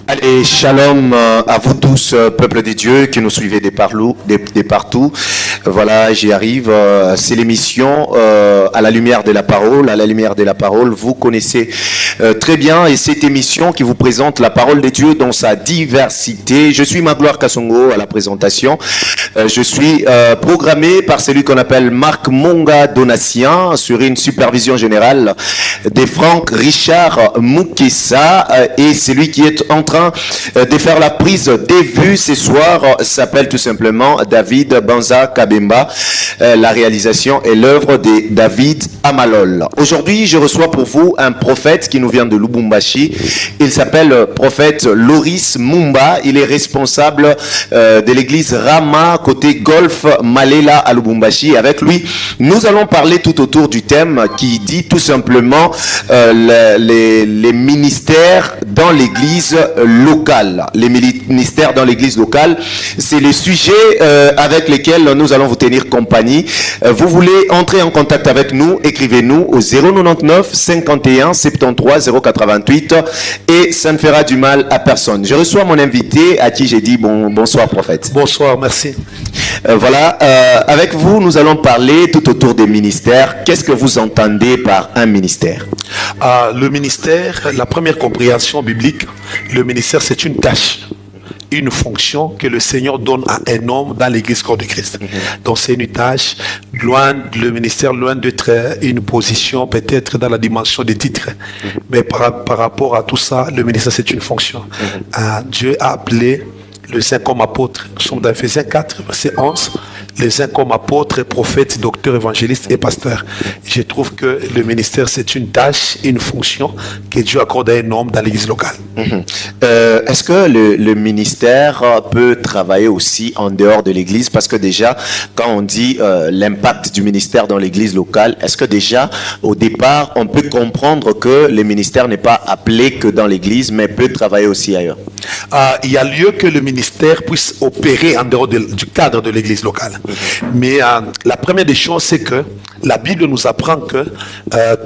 Allez, shalom à vous tous, peuple de Dieu, qui nous suivez de partout. Voilà, j'y arrive. C'est l'émission à la lumière de la parole. À la lumière de la parole, vous connaissez très bien. Et cette émission qui vous présente la parole de Dieu dans sa diversité. Je suis Magloire Kassongo à la présentation. Je suis programmé par celui qu'on appelle Marc Monga Donatien sur une supervision générale de Franck Richard Moukessa. Et celui qui est en train de faire la prise des vues ce soir s'appelle tout simplement David Banza Kabemba. La réalisation est l'œuvre de David Amalol. Aujourd'hui, je reçois pour vous un prophète qui nous vient de Lubumbashi. Il s'appelle prophète Loris Mumba. Il est responsable de l'église Rama côté Golf Malela à Lubumbashi. Avec lui, nous allons parler tout autour du thème qui dit tout simplement les ministères dans l'église locale. Les ministères dans l'église locale, c'est le sujet avec lequel nous allons vous tenir compagnie. Vous voulez entrer en contact avec nous, écrivez-nous au 099 51 73 088 et ça ne fera du mal à personne. Je reçois mon invité à qui j'ai dit bonsoir prophète. Bonsoir, merci. Voilà, avec vous, nous allons parler tout autour des ministères. Qu'est-ce que vous entendez par un ministère? Le ministère, la première compréhension biblique, le ministère c'est une tâche, une fonction que le Seigneur donne à un homme dans l'église corps de Christ. Donc c'est une tâche, le ministère loin d'être une position peut-être dans la dimension des titres, mais par rapport à tout ça, le ministère c'est une fonction. Dieu a appelé les saints comme apôtres. Nous sommes dans Ephésiens 4, verset 11. Les saints comme apôtres, prophètes, docteurs, évangélistes et pasteurs. Je trouve que le ministère, c'est une tâche, une fonction que Dieu accorde à un homme dans l'église locale. Est-ce que le ministère peut travailler aussi en dehors de l'église? Parce que déjà, quand on dit l'impact du ministère dans l'église locale, est-ce que déjà, au départ, on peut comprendre que le ministère n'est pas appelé que dans l'église, mais peut travailler aussi ailleurs? Il y a lieu que le ministère puisse opérer en dehors du cadre de l'église locale. Mais la première des choses, c'est que la Bible nous apprend que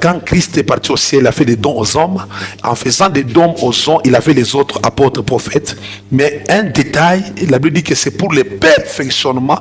quand Christ est parti au ciel, il a fait des dons aux hommes. En faisant des dons aux hommes, il a fait les autres apôtres, prophètes. Mais un détail, la Bible dit que c'est pour le perfectionnement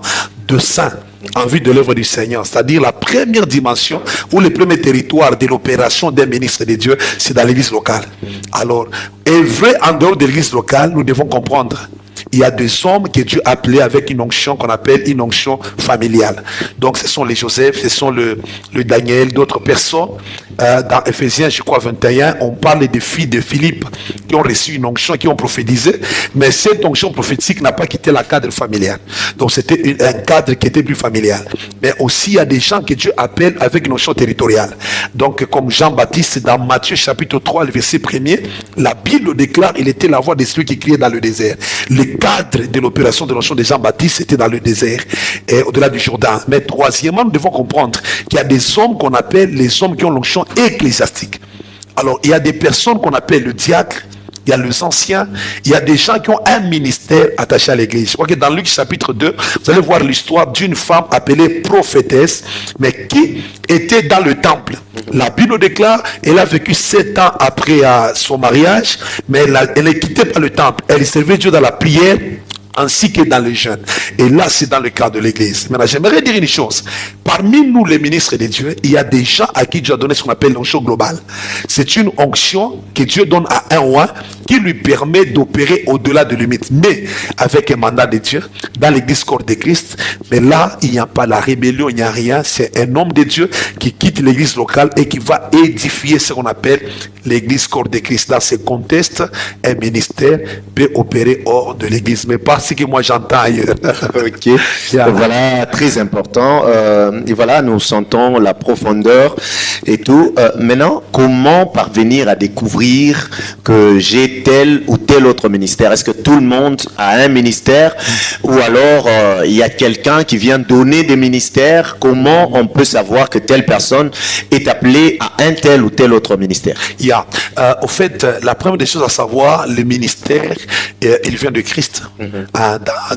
de saints en vue de l'œuvre du Seigneur. C'est-à-dire la première dimension ou le premier territoire de l'opération d'un ministre de Dieu, c'est dans l'église locale. Alors, œuvrer en dehors de l'église locale, nous devons comprendre. Il y a des hommes que Dieu a appelés avec une onction qu'on appelle une onction familiale. Donc ce sont les Joseph, ce sont le Daniel, d'autres personnes. Dans Ephésiens, je crois 21, on parle des filles de Philippe qui ont reçu une onction, qui ont prophétisé. Mais cette onction prophétique n'a pas quitté la cadre familial. Donc c'était un cadre qui était plus familial. Mais aussi il y a des gens que Dieu appelle avec une onction territoriale. Donc comme Jean-Baptiste dans Matthieu chapitre 3, le verset 1er, la Bible déclare il était la voix de celui qui criait dans le désert. Le cadre de l'opération de l'onction de Jean-Baptiste était dans le désert et au-delà du Jourdain. Mais troisièmement, nous devons comprendre qu'il y a des hommes qu'on appelle les hommes qui ont l'onction ecclésiastique. Alors, il y a des personnes qu'on appelle le diacre, il y a les anciens, il y a des gens qui ont un ministère attaché à l'église. Je crois que dans Luc chapitre 2, vous allez voir l'histoire d'une femme appelée prophétesse, mais qui était dans le temple. La Bible déclare, elle a vécu 7 ans après son mariage, mais elle ne quittait pas le temple. Elle servait Dieu dans la prière, ainsi que dans les jeunes. Et là, c'est dans le cadre de l'église. Maintenant, j'aimerais dire une chose. Parmi nous, les ministres de Dieu, il y a des gens à qui Dieu a donné ce qu'on appelle l'onction globale. C'est une onction que Dieu donne à un roi qui lui permet d'opérer au-delà de limites. Mais avec un mandat de Dieu, dans l'église corps de Christ, mais là, il n'y a pas la rébellion, il n'y a rien. C'est un homme de Dieu qui quitte l'église locale et qui va édifier ce qu'on appelle l'église corps de Christ. Dans ce contexte, un ministère peut opérer hors de l'église, mais pas ce que moi j'entends ailleurs. Ok, voilà, très important. Et voilà, nous sentons la profondeur et tout. Maintenant, comment parvenir à découvrir que j'ai tel ou tel autre ministère? Est-ce que tout le monde a un ministère ou alors il y a quelqu'un qui vient donner des ministères? Comment on peut savoir que telle personne est appelée à un tel ou tel autre ministère? Au fait, la première des choses à savoir, le ministère il vient de Christ.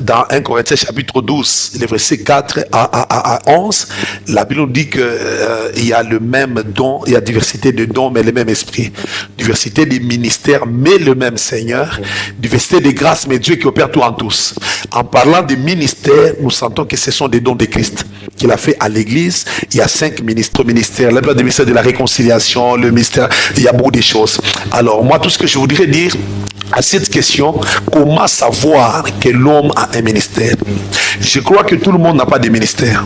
Dans 1 Corinthiens chapitre 12, les versets 4 à 11, la Bible nous dit qu'il y a le même don, il y a diversité de dons, mais le même esprit. Diversité des ministères, mais le même Seigneur. Diversité des grâces, mais Dieu qui opère tout en tous. En parlant des ministères, nous sentons que ce sont des dons de Christ qu'il a fait à l'église. Il y a 5 ministères. Le ministère de la réconciliation, le ministère, il y a beaucoup de choses. Alors moi, tout ce que je voudrais dire à cette question, comment savoir que l'homme a un ministère? Je crois que tout le monde n'a pas de ministère.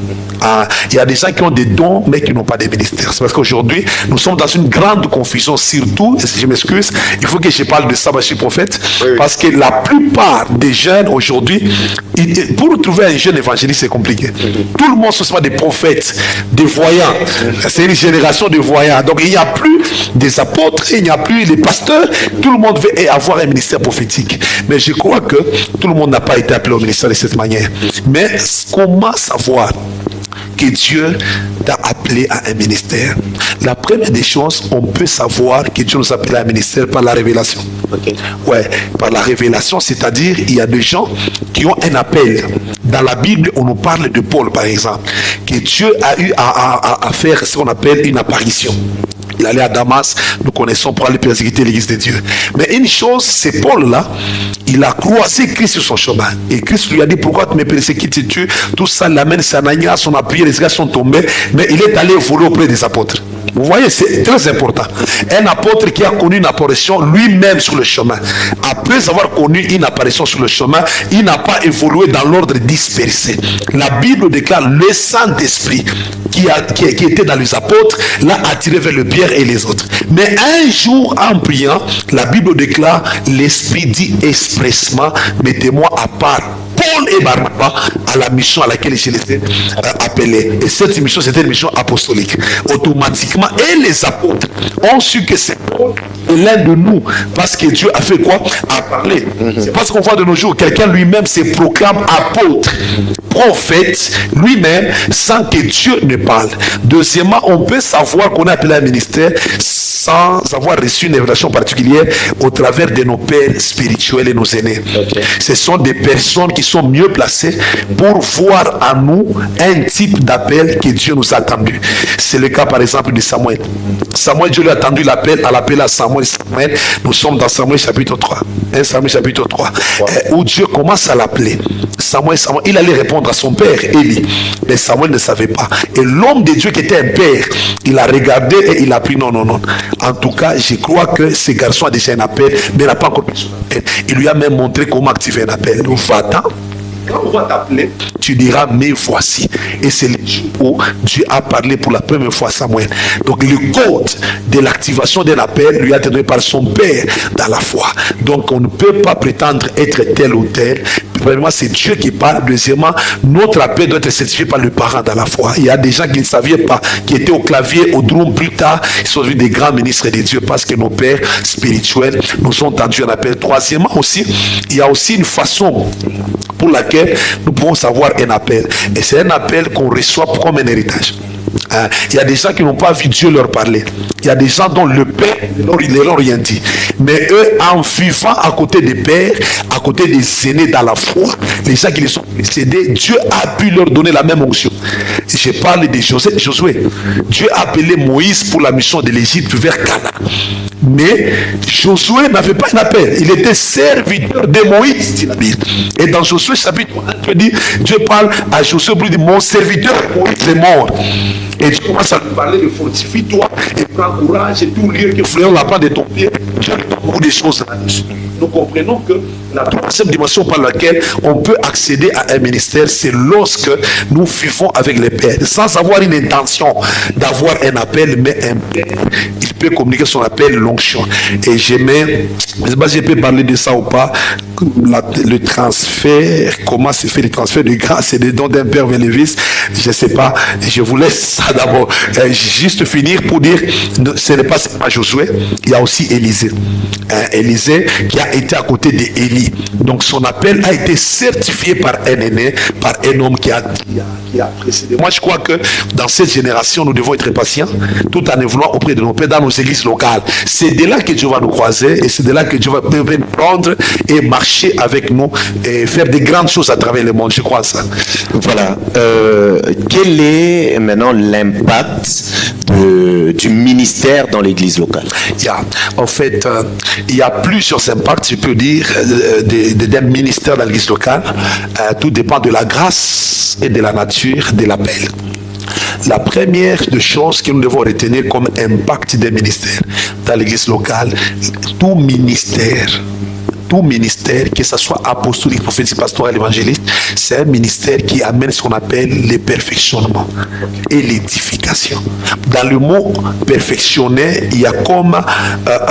Il y a des gens qui ont des dons mais qui n'ont pas de ministère. C'est parce qu'aujourd'hui nous sommes dans une grande confusion, surtout, je m'excuse, il faut que je parle de ça, je suis prophète, parce que la plupart des jeunes aujourd'hui, pour trouver un jeune évangéliste c'est compliqué. Tout le monde ce sont des prophètes, des voyants. C'est une génération de voyants. Donc il n'y a plus des apôtres, il n'y a plus les pasteurs. Tout le monde veut avoir un ministère prophétique. Mais je crois que tout le monde n'a pas été appelé au ministère de cette manière. Mais comment savoir que Dieu t'a appelé à un ministère? La première des choses, on peut savoir que Dieu nous appelle à un ministère par la révélation. Ouais, par la révélation, c'est-à-dire il y a des gens qui ont un appel. Dans la Bible, on nous parle de Paul, par exemple, que Dieu a eu à faire ce qu'on appelle une apparition. Il allait à Damas, nous connaissons, pour aller persécuter l'église de Dieu. Mais une chose, c'est Paul-là, il a croisé Christ sur son chemin. Et Christ lui a dit, pourquoi tu me persécutes, tu tout ça l'amène, c'est Ananias, on a prié, les gars sont tombés, mais il est allé voler auprès des apôtres. Vous voyez, c'est très important. Un apôtre qui a connu une apparition lui-même sur le chemin, après avoir connu une apparition sur le chemin, il n'a pas évolué dans l'ordre dispersé. La Bible déclare le Saint-Esprit qui était dans les apôtres l'a attiré vers le bien et les autres. Mais un jour, en priant, la Bible déclare, l'Esprit dit expressement, mettez-moi à part Paul et Barnabas à la mission à laquelle je les ai appelés. Et cette mission, c'était une mission apostolique. Automatiquement, et les apôtres ont su que c'est Paul l'un de nous, parce que Dieu a fait quoi? A parlé. C'est parce qu'on voit de nos jours, quelqu'un lui-même se proclame apôtre, prophète, lui-même, sans que Dieu ne parle. Deuxièmement, on peut savoir qu'on a appelé un ministère sans avoir reçu une révélation particulière au travers de nos pères spirituels et nos aînés. Ce sont des personnes qui sont mieux placées pour voir en nous un type d'appel que Dieu nous a attendu. C'est le cas par exemple de Samuel. Samuel, Dieu lui a attendu l'appel à Samuel. Nous sommes dans Samuel chapitre 3. Samuel chapitre 3. Où Dieu commence à l'appeler. Samuel, il allait répondre à son père, Élie. Mais Samuel ne savait pas. Et l'homme de Dieu qui était un père, il a regardé et il a pris non. En tout cas, je crois que ce garçon a déjà un appel, mais il n'a pas encore pris son appel. Il lui a même montré comment activer un appel. Donc, va-t'en. Quand on va t'appeler, tu diras, mais voici. Et c'est le jour où Dieu a parlé pour la première fois à Samuel. Donc le code de l'activation d'un appel lui a été donné par son père dans la foi. Donc on ne peut pas prétendre être tel ou tel. Premièrement, c'est Dieu qui parle. Deuxièmement, notre appel doit être certifié par le parent dans la foi. Il y a des gens qui ne savaient pas, qui étaient au clavier, au drum plus tard. Ils sont devenus des grands ministres de Dieu parce que nos pères spirituels nous ont tendu un appel. Troisièmement aussi, il y a aussi une façon pour laquelle nous pouvons savoir un appel. Et c'est un appel qu'on reçoit comme un héritage. Il y a des gens qui n'ont pas vu Dieu leur parler. Il y a des gens dont le Père ne leur a rien dit. Mais eux, en vivant à côté des pères, à côté des aînés dans la foi, les gens qui les sont précédés, Dieu a pu leur donner la même onction. Je parle de Josué. Dieu a appelé Moïse pour la mission de l'Égypte vers Canaan. Mais Josué n'avait pas un appel. Il était serviteur de Moïse, dit la Bible. Et dans Josué chapitre 1, Dieu parle à Josué pour lui dire, mon serviteur Moïse est mort. Et Dieu commence à lui parler de fortifie-toi et prends courage et tout lieu que frère la part de ton pied. Dieu lui donne beaucoup de choses là-dessus. Nous comprenons que la troisième dimension par laquelle on peut accéder à un ministère, c'est lorsque nous vivons avec les pères, sans avoir une intention d'avoir un appel, mais un père, il peut communiquer son appel, l'onction. Et j'aimais, je ne sais pas si je peux parler de ça ou pas, le transfert, comment se fait le transfert de grâce et des dons d'un père vers les fils, je ne sais pas, je vous laisse ça. d'abord, juste finir pour dire, ce n'est pas seulement Josué, il y a aussi Élisée. Élisée qui a été à côté d'Élie. Donc son appel a été certifié par un aîné, par un homme qui a précédé. Moi je crois que dans cette génération, nous devons être patients, tout en évoluant auprès de nos pères dans nos églises locales. C'est de là que Dieu va nous croiser et c'est de là que Dieu va nous prendre et marcher avec nous et faire des grandes choses à travers le monde. Je crois ça. Voilà. Quel est maintenant l'impact du ministère dans l'église locale? En fait, il y a plusieurs impacts, je peux dire, d'un ministère dans l'église locale. Tout dépend de la grâce et de la nature de l'appel. La première des choses que nous devons retenir comme impact des ministères dans l'église locale, tout ministère, que ce soit apostolique, prophétique, pastoral, évangéliste, c'est un ministère qui amène ce qu'on appelle le perfectionnement et l'édification. Dans le mot perfectionner, il y a comme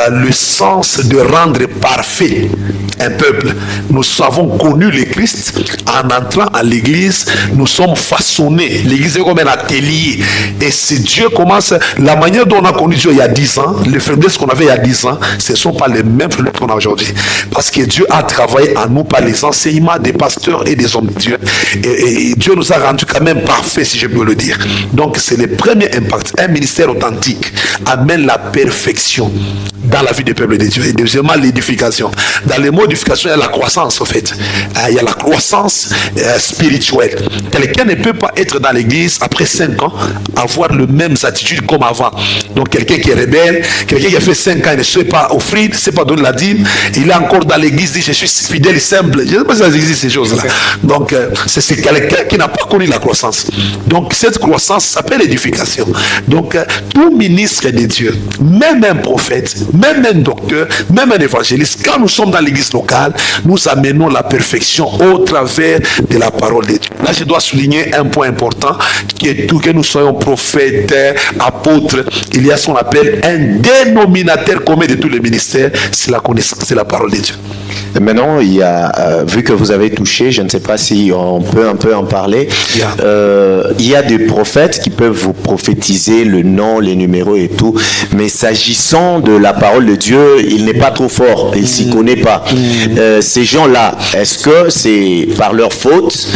le sens de rendre parfait un peuple. Nous avons connu le Christ en entrant à l'église, nous sommes façonnés. L'église est comme un atelier. Et si Dieu commence, la manière dont on a connu Dieu il y a 10 ans, les faiblesses qu'on avait il y a 10 ans, ce ne sont pas les mêmes faiblesses qu'on a aujourd'hui. Parce que Dieu a travaillé en nous par les enseignements des pasteurs et des hommes de Dieu. Et Dieu nous a rendus quand même parfaits, si je peux le dire. Donc c'est le premier impact. Un ministère authentique amène la perfection dans la vie du peuple de Dieu. Et deuxièmement, l'édification. Dans les mots d'édification, il y a la croissance, en fait. Il y a la croissance spirituelle. Quelqu'un ne peut pas être dans l'église après 5 ans, avoir les mêmes attitudes comme avant. Donc quelqu'un qui est rebelle, quelqu'un qui a fait 5 ans, il ne sait pas offrir, ne sait pas donner la dîme, il est encore dans l'église, dit je suis fidèle et simple. Je ne sais pas si ça existe ces choses-là. Donc c'est quelqu'un qui n'a pas connu la croissance. Donc cette croissance s'appelle l'édification. Donc tout ministre de Dieu, même un prophète, même un docteur, même un évangéliste, quand nous sommes dans l'église locale, nous amenons la perfection au travers de la parole de Dieu. Là, je dois souligner un point important, que nous soyons prophètes, apôtres, il y a ce qu'on appelle un dénominateur commun de tous les ministères, c'est la connaissance de la parole de Dieu. Maintenant, il y a, vu que vous avez touché, je ne sais pas si on peut un peu en parler, il y a des prophètes qui peuvent vous prophétiser le nom, les numéros et tout, mais s'agissant de la parole de Dieu, il n'est pas trop fort, il ne s'y connaît pas. Ces gens-là, est-ce que c'est par leur faute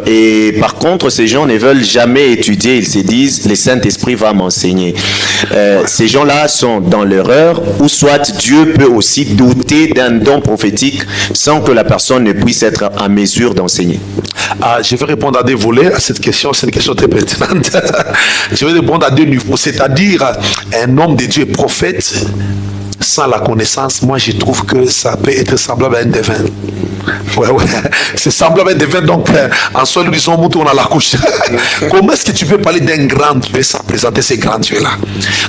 et par contre, ces gens ne veulent jamais étudier, ils se disent, le Saint-Esprit va m'enseigner. Ces gens-là sont dans l'erreur, ou soit Dieu peut aussi douter d'un don prophétique sans que la personne ne puisse être en mesure d'enseigner. Je vais répondre à des volets à cette question, c'est une question très pertinente. Je vais répondre à 2 niveaux, c'est-à-dire un homme de Dieu est prophète sans la connaissance. Moi je trouve que ça peut être semblable à un devin. Ouais, c'est semblable à un devin, donc en soi nous disons on a la couche. Comment est-ce que tu peux parler d'un grand Dieu sans présenter ces grands dieux-là?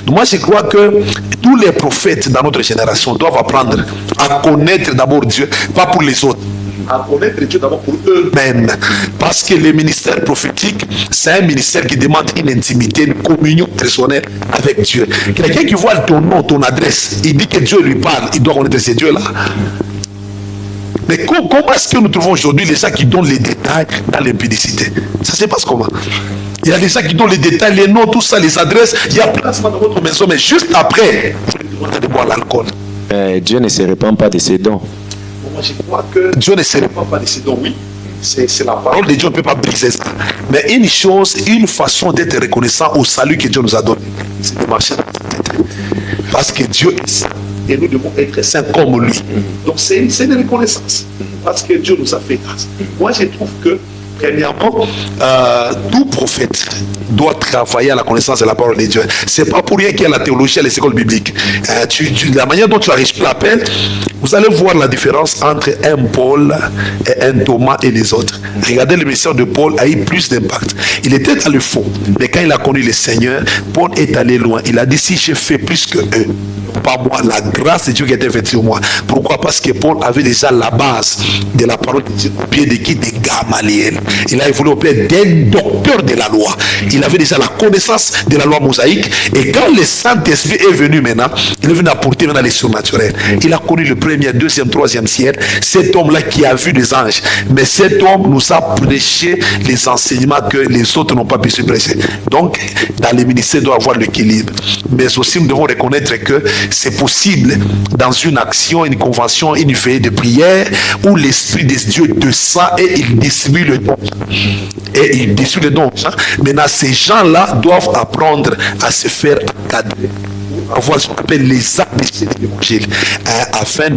Moi je crois que tous les prophètes dans notre génération doivent apprendre à connaître d'abord Dieu, pas pour les autres, à connaître Dieu d'abord pour eux-mêmes. Parce que le ministère prophétique, c'est un ministère qui demande une intimité, une communion personnelle avec Dieu. Quelqu'un qui voit ton nom, ton adresse, il dit que Dieu lui parle, il doit connaître ces dieux-là. Mais comment est-ce que nous trouvons aujourd'hui les gens qui donnent les détails dans l'impudicité? Ça se passe comment? Il y a des gens qui donnent les détails, les noms, tout ça, les adresses. Il y a placement dans votre maison, mais juste après, vous devez boire l'alcool. Dieu ne se répand pas de ses dons. Moi, je crois que Dieu ne se répand pas de ses dons, oui. C'est la parole de Dieu, on ne peut pas briser ça. Mais une chose, une façon d'être reconnaissant au salut que Dieu nous a donné, c'est de marcher dans la tête. Parce que Dieu est saint. Et nous devons être saints comme lui. Donc c'est une reconnaissance. Parce que Dieu nous a fait grâce. Moi je trouve que, premièrement, tout prophète doit travailler à la connaissance de la parole de Dieu. C'est pas pour rien qu'il y a la théologie à les écoles bibliques. La manière dont tu as reçu l'appel, vous allez voir la différence entre un Paul et un Thomas et les autres. Regardez, le ministère de Paul a eu plus d'impact. Il était dans le fond, mais quand il a connu le Seigneur, Paul est allé loin. Il a dit, si j'ai fait plus que eux, pas moi, la grâce de Dieu qui était faite sur moi. Pourquoi? Parce que Paul avait déjà la base de la parole de Dieu au pied de qui? De Gamaliel. Il a évolué au pied d'un docteur de la loi. Il avait déjà la connaissance de la loi mosaïque. Et quand le Saint-Esprit est venu maintenant, il est venu apporter maintenant les surnaturels. Il a connu le premier 1er, 2e, 3e siècle, cet homme-là qui a vu les anges. Mais cet homme nous a prêché les enseignements que les autres n'ont pas pu se prêcher. Donc, dans les ministères, il doit avoir l'équilibre. Mais aussi, nous devons reconnaître que c'est possible dans une action, une convention, une veillée de prière où l'Esprit de Dieu descend et il distribue le don. Et il distribue le don. Maintenant, ces gens-là doivent apprendre à se faire encadrer, avoir ce qu'on appelle les ABC de l'évangile, afin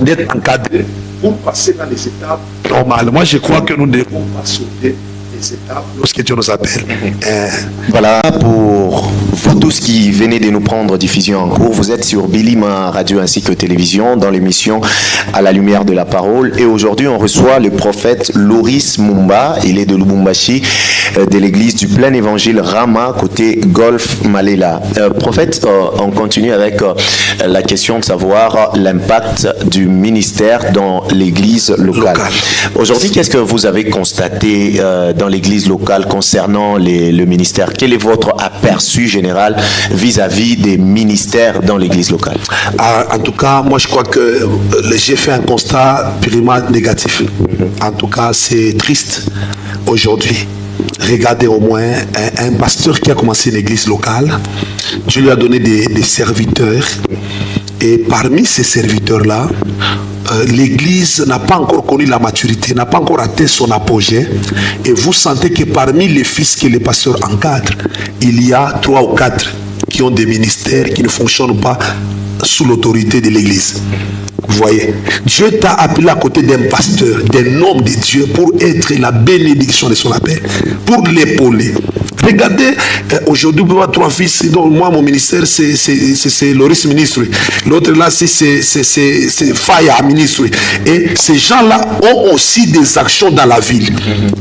d'être encadrés pour passer dans les étapes normales. Moi, je crois que nous ne devons pas sauter les étapes lorsque Dieu nous appelle. Voilà, pour vous tous qui venez de nous prendre diffusion en cours, vous êtes sur Bilima Radio ainsi que télévision dans l'émission À la lumière de la parole. Et aujourd'hui, on reçoit le prophète Loris Mumba. Il est de Lubumbashi, de l'église du plein évangile Rama, côté Golf Malela. Prophète, on continue avec la question de savoir l'impact du ministère dans l'église locale. Aujourd'hui, qu'est-ce que vous avez constaté dans l'église locale concernant le ministère? Quel est votre aperçu général vis-à-vis des ministères dans l'église locale? En tout cas, moi je crois que j'ai fait un constat purement négatif. En tout cas, c'est triste aujourd'hui. Regardez au moins un pasteur qui a commencé une église locale. Dieu lui a donné des serviteurs. Et parmi ces serviteurs-là, l'église n'a pas encore connu la maturité, n'a pas encore atteint son apogée. Et vous sentez que parmi les fils que les pasteurs encadrent, il y a 3 ou 4 qui ont des ministères qui ne fonctionnent pas sous l'autorité de l'église. Vous voyez, Dieu t'a appelé à côté d'un pasteur, d'un homme de Dieu pour être la bénédiction de son appel, pour l'épauler. Regardez, aujourd'hui, vous avez 3 fils. Donc, moi, mon ministère, c'est Loris Ministre. L'autre là, c'est Faya Ministre. Et ces gens-là ont aussi des actions dans la ville.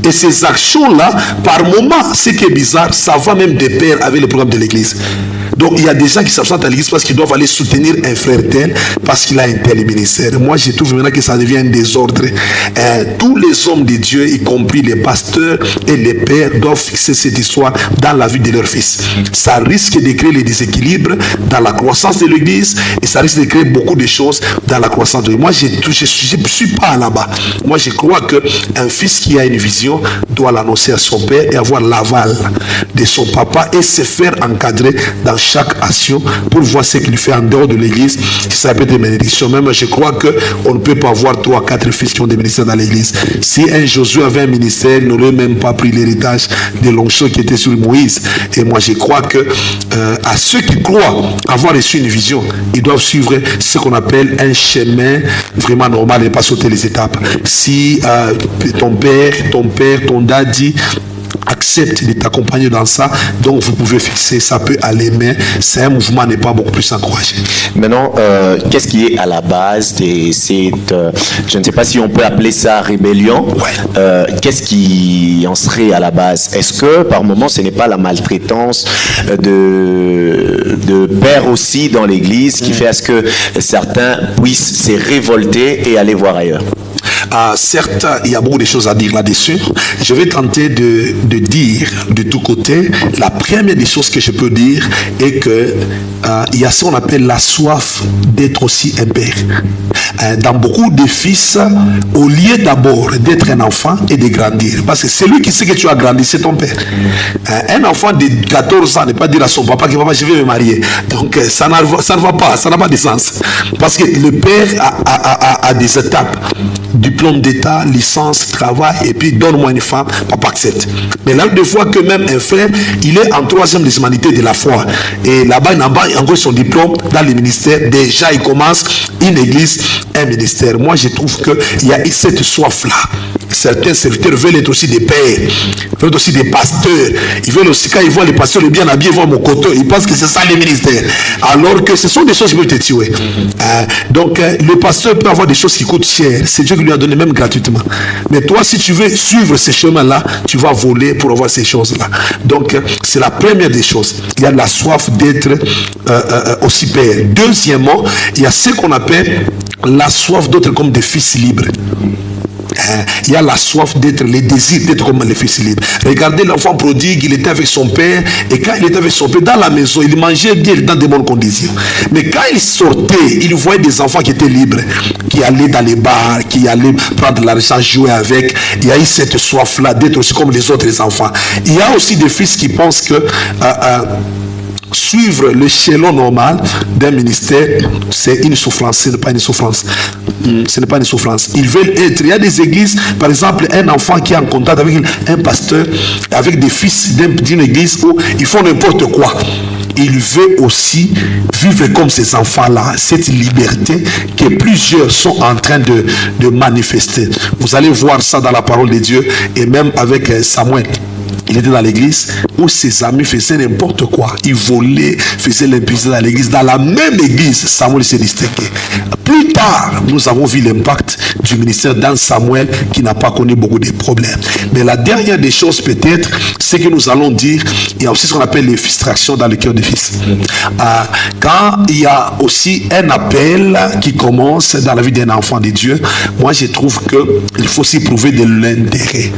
Et ces actions-là, par moment, ce qui est bizarre, ça va même de pair avec le programme de l'église. Donc, il y a des gens qui s'absentent à l'église parce qu'ils doivent aller soutenir un frère tel, parce qu'il a un tel ministère. Moi, je trouve maintenant que ça devient un désordre. Tous les hommes de Dieu, y compris les pasteurs et les pères, doivent fixer cette histoire dans la vie de leurs fils. Ça risque de créer les déséquilibres dans la croissance de l'église et ça risque de créer beaucoup de choses dans la croissance de l'église. Moi, je ne suis pas là-bas. Moi, je crois qu'un fils qui a une vision doit l'annoncer à son père et avoir l'aval de son papa et se faire encadrer dans chaque action pour voir ce qu'il fait en dehors de l'église. Ça peut être des bénédictions. Même, je crois qu'on ne peut pas avoir 3 ou 4 fils qui ont des ministères dans l'église. Si un Josué avait un ministère, il n'aurait même pas pris l'héritage de l'onction qui était sur Moïse. Et moi, je crois que à ceux qui croient avoir reçu une vision, ils doivent suivre ce qu'on appelle un chemin vraiment normal et pas sauter les étapes. Si ton père, ton daddy accepte de t'accompagner dans ça, donc vous pouvez fixer, ça peut aller, mais c'est un mouvement n'est pas beaucoup plus encouragé. Maintenant, qu'est-ce qui est à la base de cette, je ne sais pas si on peut appeler ça rébellion, qu'est-ce qui en serait à la base? Est-ce que par moment ce n'est pas la maltraitance de pères aussi dans l'église qui fait à ce que certains puissent se révolter et aller voir ailleurs? Certes, il y a beaucoup de choses à dire là-dessus. Je vais tenter de dire de tous côtés. La première des choses que je peux dire est que il y a ce qu'on appelle la soif d'être aussi un père. Dans beaucoup de fils, au lieu d'abord d'être un enfant et de grandir, parce que celui qui sait que tu as grandi, c'est ton père. Un enfant de 14 ans ne peut pas dire à son papa que papa, je vais me marier. Donc ça ne va pas, ça n'a pas de sens. Parce que le père a des étapes. Diplôme d'état, licence, travail, et puis donne-moi une femme, papa accepte. Mais là, de fois que même un frère, il est en 3e des humanités de la foi. Et là-bas, il n'a pas encore son diplôme dans les ministères. Déjà, il commence une église, un ministère. Moi, je trouve qu'il y a cette soif-là. Certains serviteurs veulent être aussi des pères, veulent être aussi des pasteurs. Ils veulent aussi, quand ils voient les pasteurs bien habillés, ils voient mon coteau, ils pensent que c'est ça les ministères. Alors que ce sont des choses qui peuvent te tuer. Donc, le pasteur peut avoir des choses qui coûtent cher. C'est Dieu qui lui a donné même gratuitement. Mais toi, si tu veux suivre ces chemins-là, tu vas voler pour avoir ces choses-là. Donc, c'est la première des choses. Il y a la soif d'être aussi père. Deuxièmement, il y a ce qu'on appelle la soif d'être comme des fils libres. Il y a la soif d'être, les désirs d'être comme les fils libres. Regardez l'enfant prodigue, il était avec son père, et quand il était avec son père dans la maison, il mangeait bien dans de bonnes conditions. Mais quand il sortait, il voyait des enfants qui étaient libres, qui allaient dans les bars, qui allaient prendre l'argent, jouer avec. Il y a eu cette soif-là d'être aussi comme les autres enfants. Il y a aussi des fils qui pensent que suivre l'échelon normal d'un ministère, c'est une souffrance. Ce n'est pas une souffrance. Ce n'est pas une souffrance. Ils veulent être. Il y a des églises, par exemple, un enfant qui est en contact avec un pasteur, avec des fils d'une église où ils font n'importe quoi. Il veut aussi vivre comme ces enfants-là, cette liberté que plusieurs sont en train de manifester. Vous allez voir ça dans la parole de Dieu et même avec Samuel. Il était dans l'église où ses amis faisaient n'importe quoi. Ils volaient, faisaient l'impuissance dans l'église. Dans la même église, Samuel s'est distingué. Plus tard, nous avons vu l'impact du ministère dans Samuel qui n'a pas connu beaucoup de problèmes. Mais la dernière des choses peut-être, c'est que nous allons dire, il y a aussi ce qu'on appelle les frustrations dans le cœur des fils. Quand il y a aussi un appel qui commence dans la vie d'un enfant de Dieu, moi je trouve qu'il faut aussi prouver de l'intérêt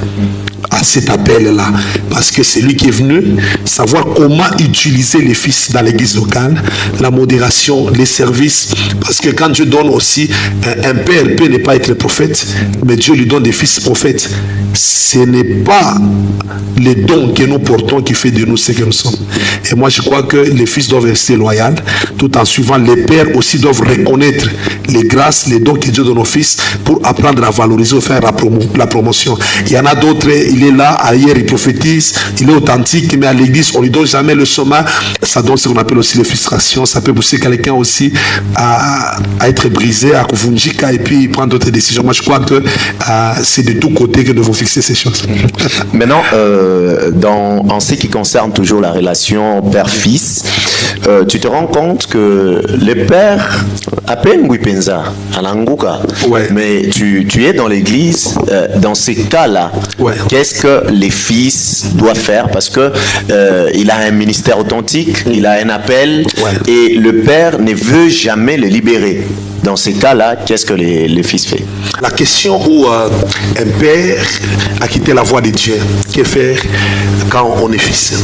à cet appel-là, parce que c'est lui qui est venu savoir comment utiliser les fils dans l'église locale, la modération, les services, parce que quand Dieu donne aussi, un père peut ne pas être prophète, mais Dieu lui donne des fils prophètes. Ce n'est pas les dons que nous portons qui fait de nous ce que nous sommes. Et moi je crois que les fils doivent rester loyaux, tout en suivant. Les pères aussi doivent reconnaître les grâces, les dons que Dieu donne aux fils pour apprendre à valoriser, faire la promotion. Il y en a d'autres, il est là, ailleurs il prophétise, il est authentique, mais à l'église on lui donne jamais le chemin. Ça donne ce qu'on appelle aussi les frustrations. Ça peut pousser quelqu'un aussi à être brisé, à kuvunjika et puis prendre d'autres décisions. Moi je crois que c'est de tous côtés que nous devons fixer ces choses. Maintenant, en ce qui concerne toujours la relation père-fils, tu te rends compte que le père, à peine Wipenza, à l'Angouka, mais tu es dans l'église, dans ces cas-là, qu'est-ce que les fils doivent faire? Parce que il a un ministère authentique, il a un appel, et le père ne veut jamais le libérer. Dans ces cas-là, qu'est-ce que les fils font? La question où un père a quitté la voie de Dieu, que faire quand on est fils?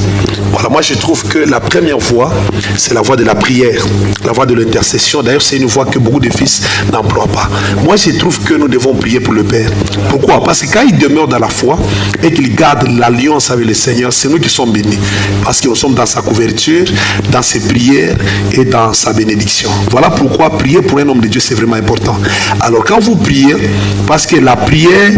Voilà, moi je trouve que la première voie, c'est la voie de la prière, la voie de l'intercession. D'ailleurs, c'est une voie que beaucoup de fils n'emploient pas. Moi je trouve que nous devons prier pour le père. Pourquoi? Parce que quand il demeure dans la foi et qu'il garde l'alliance avec le Seigneur, c'est nous qui sommes bénis. Parce que nous sommes dans sa couverture, dans ses prières et dans sa bénédiction. Voilà pourquoi prier pour un homme de Dieu, c'est vraiment important. Alors quand vous priez, parce que la prière,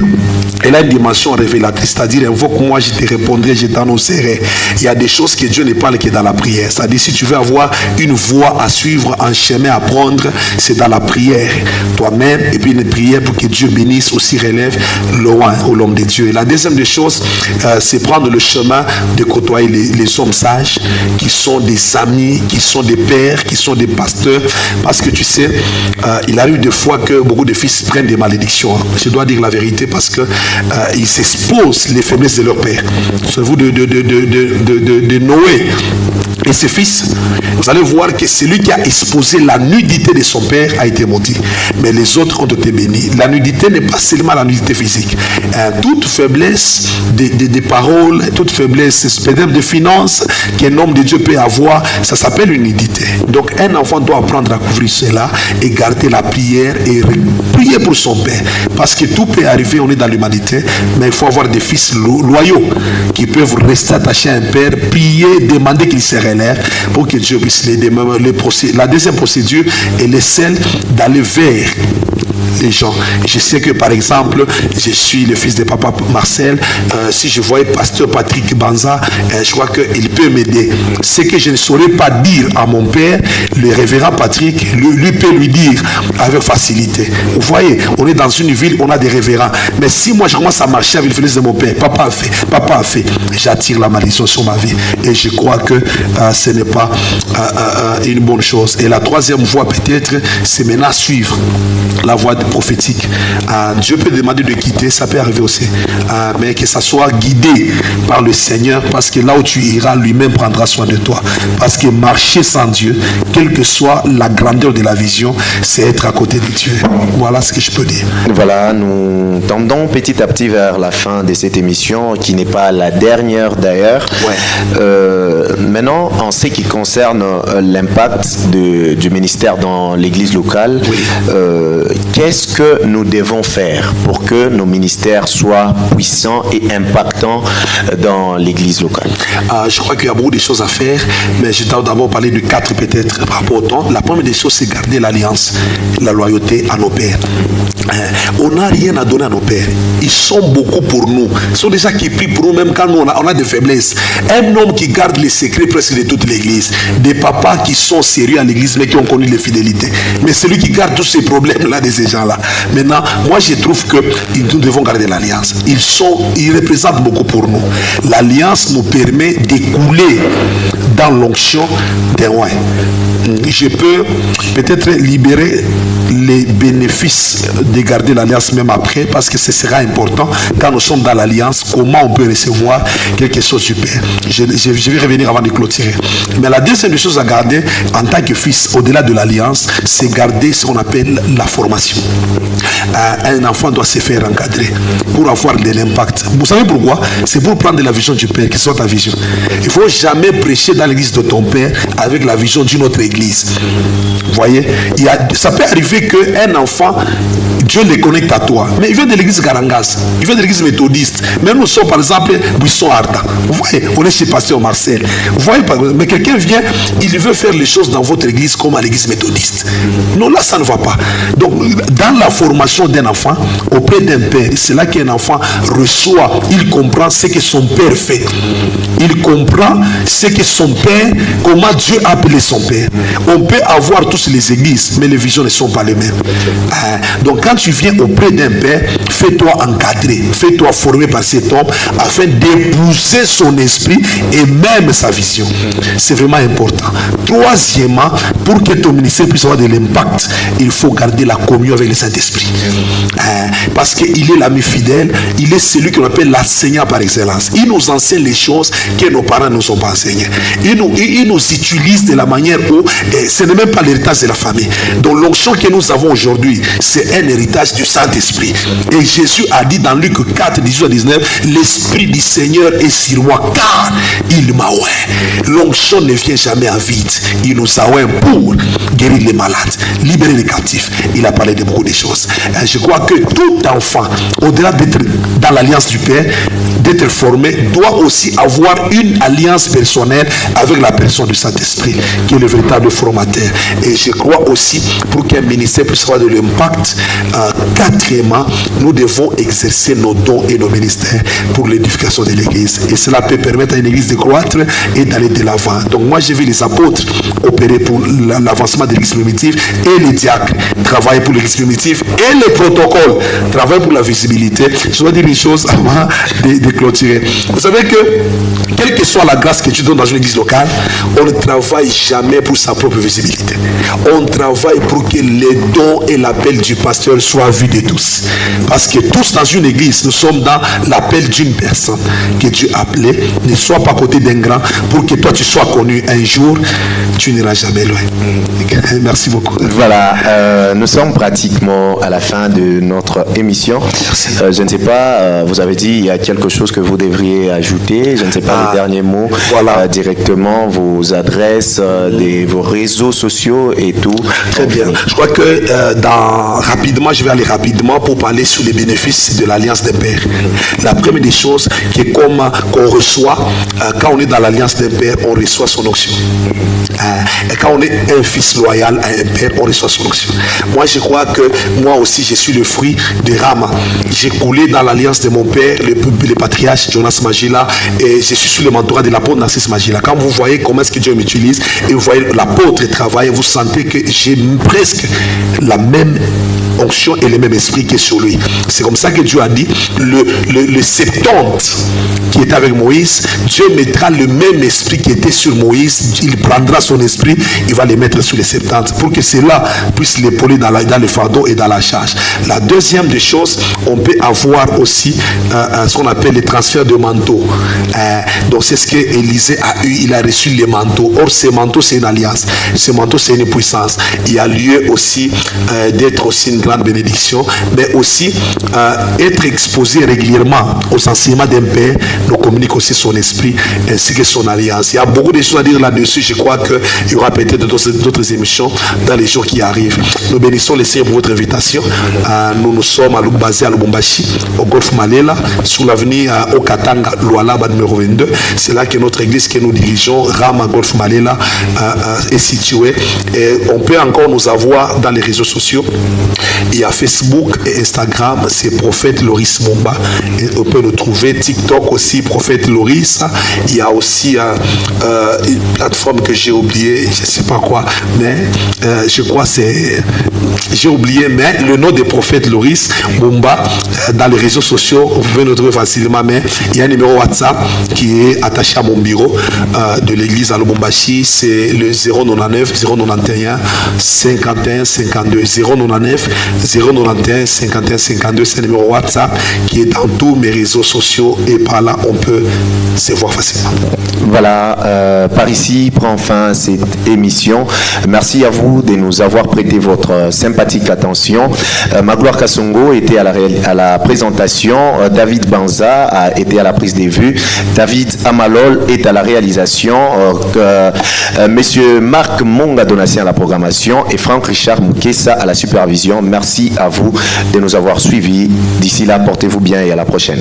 elle a une dimension révélatrice, c'est-à-dire invoque-moi, je te répondrai, je t'annoncerai. Il y a des choses que Dieu ne parle que dans la prière. C'est-à-dire si tu veux avoir une voie à suivre, un chemin à prendre, c'est dans la prière toi-même, et puis une prière pour que Dieu bénisse, aussi relève loin au l'homme de Dieu. Et la deuxième des choses, c'est prendre le chemin de côtoyer les hommes sages qui sont des amis, qui sont des pères, qui sont des pasteurs, parce que tu sais, il arrive des fois que beaucoup de fils prennent des malédictions. Je dois dire la vérité parce que ils exposent les faiblesses de leur père. Souvenez-vous de Noé et ses fils. Vous allez voir que celui qui a exposé la nudité de son père a été maudit. Mais les autres ont été bénis. La nudité n'est pas seulement la nudité physique. Toute faiblesse des paroles, toute faiblesse peut-être de finances qu'un homme de Dieu peut avoir, ça s'appelle une nudité. Donc un enfant doit apprendre à couvrir cela et garder la prière et prier pour son père. Parce que tout peut arriver, on est dans l'humanité, mais il faut avoir des fils loyaux qui peuvent rester attachés à un père, prier, demander qu'il se relève pour que Dieu puisse l'aider. La deuxième procédure, elle est celle d'aller vers les gens. Je sais que par exemple, je suis le fils de papa Marcel. Si je voyais pasteur Patrick Banza, je crois qu'il peut m'aider. Ce que je ne saurais pas dire à mon père, le révérend Patrick, lui peut lui dire avec facilité. Vous voyez, on est dans une ville, on a des révérends. Mais si moi je commence à marcher avec le fils de mon père, papa a fait, j'attire la malédiction sur ma vie. Et je crois que ce n'est pas une bonne chose. Et la troisième voie peut-être, c'est maintenant suivre la voie prophétique. Dieu peut demander de quitter, ça peut arriver aussi. Mais que ça soit guidé par le Seigneur, parce que là où tu iras, lui-même prendra soin de toi. Parce que marcher sans Dieu, quelle que soit la grandeur de la vision, c'est être à côté de Dieu. Voilà ce que je peux dire. Voilà, nous tendons petit à petit vers la fin de cette émission, qui n'est pas la dernière d'ailleurs. Maintenant, en ce qui concerne l'impact du ministère dans l'église locale, qu'est-ce que nous devons faire pour que nos ministères soient puissants et impactants dans l'église locale? Je crois qu'il y a beaucoup de choses à faire, mais je dois d'abord parler de 4 peut-être par rapport au temps. La première des choses, c'est garder l'alliance, la loyauté à nos pères. On n'a rien à donner à nos pères. Ils sont beaucoup pour nous. Ils sont déjà qui prient pour nous, même quand nous on a des faiblesses. Un homme qui garde les secrets presque de toute l'église. Des papas qui sont sérieux à l'église, mais qui ont connu les fidélités. Mais celui qui garde tous ces problèmes-là de ces gens-là. Maintenant, moi je trouve que nous devons garder l'alliance. Ils représentent beaucoup pour nous. L'alliance nous permet d'écouler dans l'onction des rois. Je peux peut-être libérer les bénéfices de garder l'alliance même après, parce que ce sera important quand nous sommes dans l'alliance, comment on peut recevoir quelque chose du Père. Je vais revenir avant de clôturer. Mais la deuxième chose à garder en tant que fils, au-delà de l'alliance, c'est garder ce qu'on appelle la formation. Un enfant doit se faire encadrer pour avoir de l'impact. Vous savez pourquoi? C'est pour prendre la vision du Père, qui soit ta vision. Il ne faut jamais prêcher dans l'église de ton Père avec la vision d'une autre église. Vous voyez, ça peut arriver qu'un enfant, Dieu le connecte à toi, mais il vient de l'église Garangas, il vient de l'église méthodiste. Mais nous sommes par exemple Buisson Arda. Vous voyez, on est chez Pasteur Marcel. Vous voyez, mais quelqu'un vient, il veut faire les choses dans votre église comme à l'église méthodiste. Non, là ça ne va pas. Donc, dans la formation d'un enfant auprès d'un père, c'est là qu'un enfant reçoit, il comprend ce que son père fait. Il comprend ce que son père, comment Dieu a appelé son père. On peut avoir tous les églises, mais les visions ne sont pas les mêmes. Donc quand tu viens auprès d'un père, fais-toi encadrer, fais-toi former par cet homme afin d'épouser son esprit et même sa vision. C'est vraiment important. Troisièmement, pour que ton ministère puisse avoir de l'impact, il faut garder la communion avec le Saint-Esprit. Parce qu'il est l'ami fidèle, il est celui qu'on appelle l'enseignant par excellence. Il nous enseigne les choses que nos parents ne nous ont pas enseignées. Il nous utilise de la manière où ce n'est même pas l'héritage de la famille. Donc l'onction que nous avons aujourd'hui, c'est un héritage du Saint-Esprit. Et Jésus a dit dans Luc 4, 18 à 19, l'Esprit du Seigneur est sur moi, car il m'a oint. L'onction ne vient jamais en vide. Il nous a oint pour guérir les malades, libérer les captifs. Il a parlé de beaucoup de choses. Et je crois que tout enfant, au-delà d'être dans l'alliance du Père, d'être formé, doit aussi avoir une alliance personnelle avec la personne du Saint-Esprit, qui est le véritable formateur. Et je crois aussi, pour qu'un ministère puisse avoir de l'impact, quatrièmement, nous devons exercer nos dons et nos ministères pour l'édification de l'église. Et cela peut permettre à une église de croître et d'aller de l'avant. Donc moi, j'ai vu les apôtres opérer pour l'avancement de l'église primitive, et les diacres travailler pour l'église primitive, et les protocoles travailler pour la visibilité. Je dois dire une chose avant de clôturer. Vous savez que, quelle que soit la grâce que tu donnes dans une église locale, on ne travaille jamais pour sa propre visibilité. On travaille pour que les dons et l'appel du pasteur soient vus de tous. Parce que tous dans une église, nous sommes dans l'appel d'une personne que Dieu a appelée. Ne sois pas à côté d'un grand pour que toi tu sois connu. Un jour, tu n'iras jamais loin. Merci beaucoup. Voilà, nous sommes pratiquement à la fin de notre émission. Je ne sais pas, vous avez dit il y a quelque chose que vous devriez ajouter. Je ne sais pas les derniers mots. Voilà. Directement, vos adresses, vos réseaux sociaux et tout. Très bien. Je crois que rapidement, je vais aller rapidement pour parler sur les bénéfices de l'alliance des pères. La première des choses, qui est comme qu'on reçoit, quand on est dans l'alliance des pères, on reçoit son onction. Et quand on est un fils loyal à un père, on reçoit son onction. Moi, je crois que moi aussi, je suis le fruit de Rama. J'ai coulé dans l'alliance de mon père, le patriarche Jonas Magila, et je suis sous le mentorat de l'apôtre Narcisse Magila. Quand vous voyez comment est-ce que Dieu m'utilise, et vous voyez l'apôtre travailler, vous sentez que j'ai presque la même onction et le même esprit qui est sur lui. C'est comme ça que Dieu a dit le 70 qui était avec Moïse, Dieu mettra le même esprit qui était sur Moïse, il prendra son esprit, il va les mettre sur les 70 pour que cela puisse l'épauler dans le fardeau et dans la charge. La deuxième des choses, on peut avoir aussi ce qu'on appelle les transferts de manteaux. Donc c'est ce que Élisée a eu, il a reçu les manteaux. Or ces manteaux c'est une alliance, ces manteaux c'est une puissance. Il y a lieu aussi d'être aussi une grande bénédiction, mais aussi être exposé régulièrement aux enseignements d'un père nous communique aussi son esprit ainsi que son alliance. Il y a beaucoup de choses à dire là-dessus. Je crois qu'il y aura peut-être d'autres émissions dans les jours qui arrivent. Nous bénissons les Seigneurs pour votre invitation. Nous sommes basés à Lubumbashi, au Golfe Malela, sur l'avenue Okatanga, Lualaba numéro 22. C'est là que notre église que nous dirigeons, Rama Golfe Malela, est située. Et on peut encore nous avoir dans les réseaux sociaux. Il y a Facebook et Instagram, c'est Prophète Loris Momba. Et on peut nous trouver TikTok aussi, Prophète Loris. Il y a aussi une plateforme que j'ai oubliée, je ne sais pas quoi, mais je crois c'est... J'ai oublié, mais le nom des Prophètes Loris Momba, dans les réseaux sociaux, vous pouvez nous trouver facilement, mais il y a un numéro WhatsApp qui est attaché à mon bureau de l'église à Lubumbashi, c'est le 099 091 51 52 099 091 51 52, c'est le numéro WhatsApp qui est dans tous mes réseaux sociaux et par là on peut se voir facilement. Voilà, par ici prend fin cette émission. Merci à vous de nous avoir prêté votre sympathique attention. Magloire Kassongo était à la présentation, David Banza a été à la prise des vues, David Amalol est à la réalisation, Monsieur Marc Monga Donatien à la programmation et Franck Richard Moukessa à la supervision. Merci à vous de nous avoir suivis. D'ici là, portez-vous bien et à la prochaine.